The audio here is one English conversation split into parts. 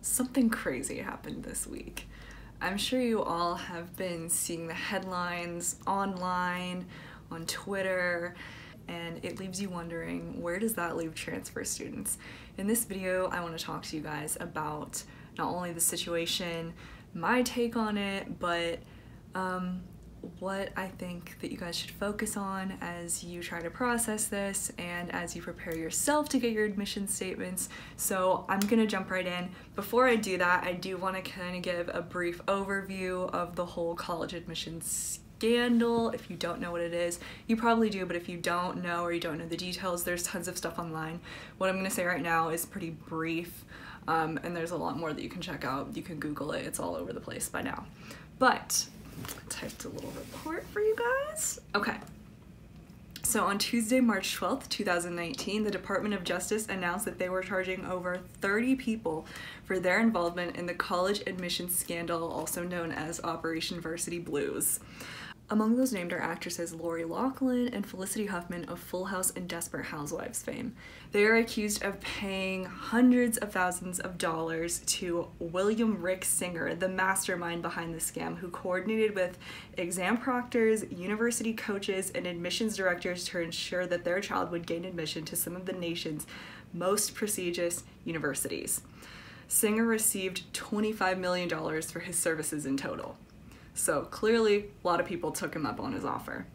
Something crazy happened this week. I'm sure you all have been seeing the headlines online, on Twitter, and it leaves you wondering, where does that leave transfer students? In this video, I want to talk to you guys about not only the situation, my take on it, but what I think that you guys should focus on as you try to process this and as you prepare yourself to get your admission statements. So I'm gonna jump right in. Before I do that, I do want to kind of give a brief overview of the whole college admissions scandal. If you don't know what it is, you probably do, but if you don't know or you don't know the details, there's tons of stuff online. What I'm gonna say right now is pretty brief, and there's a lot more that you can check out. You can Google it, it's all over the place by now. But I typed a little report for you guys. Okay. So on Tuesday, March 12th, 2019, the Department of Justice announced that they were charging over 30 people for their involvement in the college admissions scandal, also known as Operation Varsity Blues. Among those named are actresses Lori Loughlin and Felicity Huffman of Full House and Desperate Housewives fame. They are accused of paying hundreds of thousands of dollars to William Rick Singer, the mastermind behind the scam, who coordinated with exam proctors, university coaches, and admissions directors to ensure that their child would gain admission to some of the nation's most prestigious universities. Singer received $25 million for his services in total. So clearly, a lot of people took him up on his offer.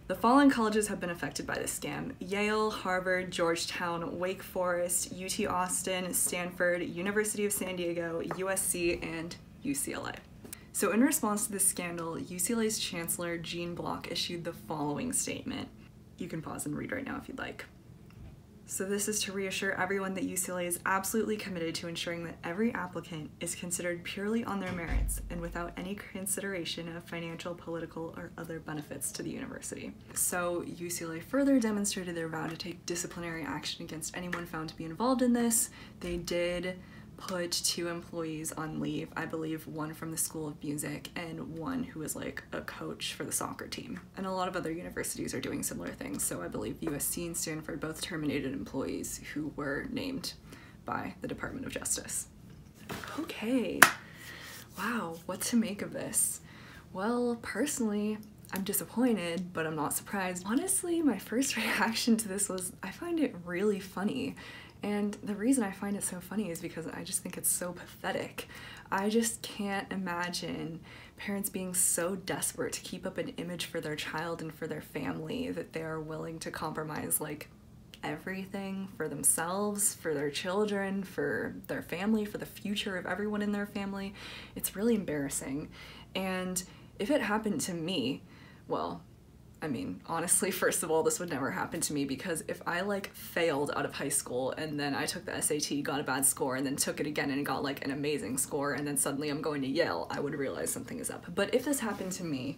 The following colleges have been affected by this scam: Yale, Harvard, Georgetown, Wake Forest, UT Austin, Stanford, University of San Diego, USC, and UCLA. So in response to this scandal, UCLA's Chancellor Gene Block issued the following statement. You can pause and read right now if you'd like. So this is to reassure everyone that UCLA is absolutely committed to ensuring that every applicant is considered purely on their merits and without any consideration of financial, political, or other benefits to the university. So UCLA further demonstrated their vow to take disciplinary action against anyone found to be involved in this. They did put 2 employees on leave, I believe one from the School of Music and one who was like a coach for the soccer team. And a lot of other universities are doing similar things, so I believe USC and Stanford both terminated employees who were named by the Department of Justice. Okay, wow, what to make of this? Well, personally, I'm disappointed, but I'm not surprised. Honestly, my first reaction to this was, I find it really funny. And the reason I find it so funny is because I just think it's so pathetic. I just can't imagine parents being so desperate to keep up an image for their child and for their family that they are willing to compromise like everything for themselves, for their children, for their family, for the future of everyone in their family. It's really embarrassing. And if it happened to me, well, I mean, honestly, first of all, this would never happen to me, because if I like failed out of high school and then I took the SAT, got a bad score, and then took it again and got like an amazing score, and then suddenly I'm going to Yale, I would realize something is up. But if this happened to me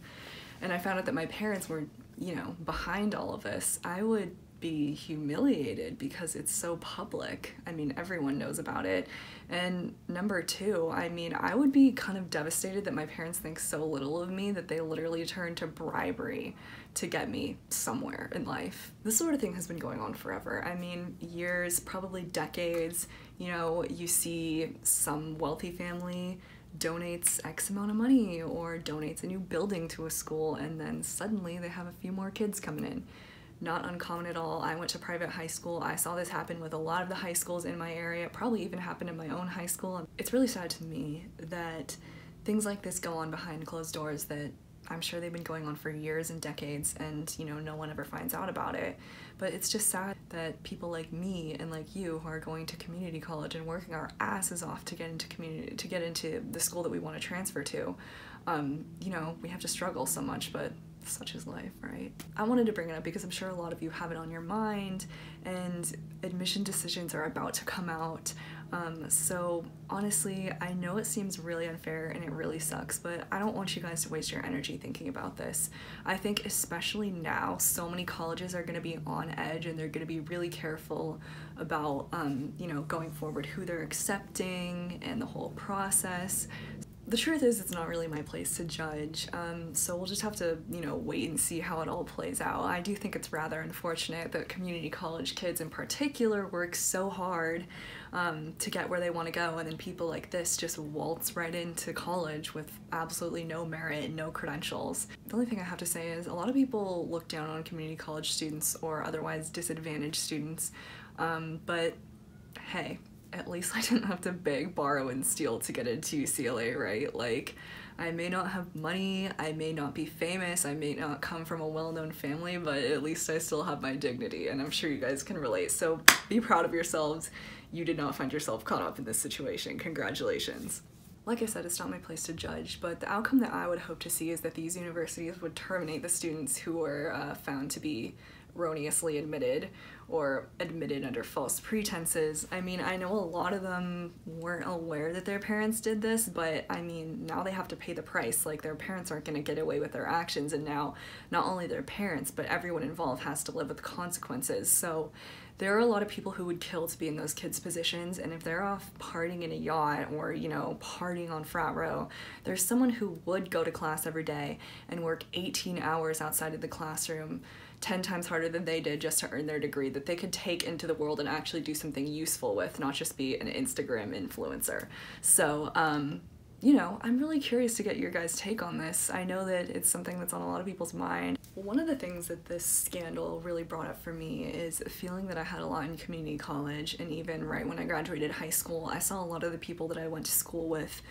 and I found out that my parents were, you know, behind all of this, I would be humiliated because it's so public. I mean, everyone knows about it. And number 2, I mean, I would be kind of devastated that my parents think so little of me that they literally turn to bribery to get me somewhere in life. This sort of thing has been going on forever. I mean, years, probably decades. You know, you see some wealthy family donates X amount of money or donates a new building to a school, and then suddenly they have a few more kids coming in. Not uncommon at all. I went to private high school. I saw this happen with a lot of the high schools in my area. It probably even happened in my own high school. It's really sad to me that things like this go on behind closed doors, that I'm sure they've been going on for years and decades, and you know, no one ever finds out about it. But it's just sad that people like me and like you, who are going to community college and working our asses off to get into the school that we want to transfer to, you know, we have to struggle so much, but such is life, right? I wanted to bring it up because I'm sure a lot of you have it on your mind, and admission decisions are about to come out. So honestly, I know it seems really unfair and it really sucks, but I don't want you guys to waste your energy thinking about this. I think especially now, so many colleges are going to be on edge, and they're going to be really careful about, you know, going forward, who they're accepting and the whole process. the truth is it's not really my place to judge, so we'll just have to, wait and see how it all plays out. I do think it's rather unfortunate that community college kids in particular work so hard to get where they want to go, and then people like this just waltz right into college with absolutely no merit and no credentials. The only thing I have to say is a lot of people look down on community college students or otherwise disadvantaged students, but hey, at least I didn't have to beg, borrow, and steal to get into UCLA, right? Like, I may not have money, I may not be famous, I may not come from a well-known family, but at least I still have my dignity, and I'm sure you guys can relate. So be proud of yourselves. You did not find yourself caught up in this situation. Congratulations. Like I said, it's not my place to judge, but the outcome that I would hope to see is that these universities would terminate the students who were found to be erroneously admitted or admitted under false pretenses. I mean, I know a lot of them weren't aware that their parents did this, but I mean, now they have to pay the price. Like, their parents aren't going to get away with their actions, and now not only their parents, but everyone involved has to live with the consequences. So there are a lot of people who would kill to be in those kids' positions, and if they're off partying in a yacht or, partying on frat row, there's someone who would go to class every day and work 18 hours outside of the classroom 10 times harder than they did just to earn their degree that they could take into the world and actually do something useful with, not just be an Instagram influencer. So, I'm really curious to get your guys' take on this. I know that it's something that's on a lot of people's mind. One of the things that this scandal really brought up for me is a feeling that I had a lot in community college, and even right when I graduated high school, I saw a lot of the people that I went to school with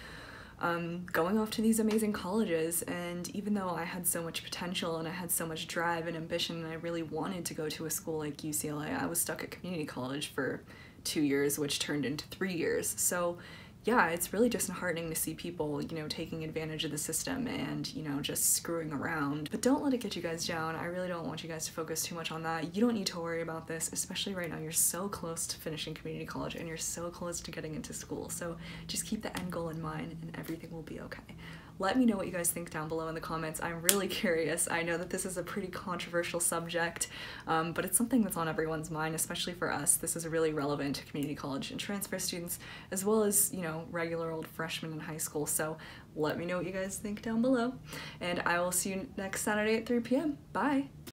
going off to these amazing colleges, and even though I had so much potential and I had so much drive and ambition and I really wanted to go to a school like UCLA, I was stuck at community college for 2 years, which turned into 3 years. So yeah, it's really disheartening to see people, taking advantage of the system and, just screwing around. But don't let it get you guys down. I really don't want you guys to focus too much on that. You don't need to worry about this, especially right now. You're so close to finishing community college and you're so close to getting into school. So just keep the end goal in mind and everything will be okay. Let me know what you guys think down below in the comments. I'm really curious. I know that this is a pretty controversial subject, but it's something that's on everyone's mind, especially for us. This is really relevant to community college and transfer students, as well as, regular old freshmen in high school. So let me know what you guys think down below, and I will see you next Saturday at 3 p.m. Bye!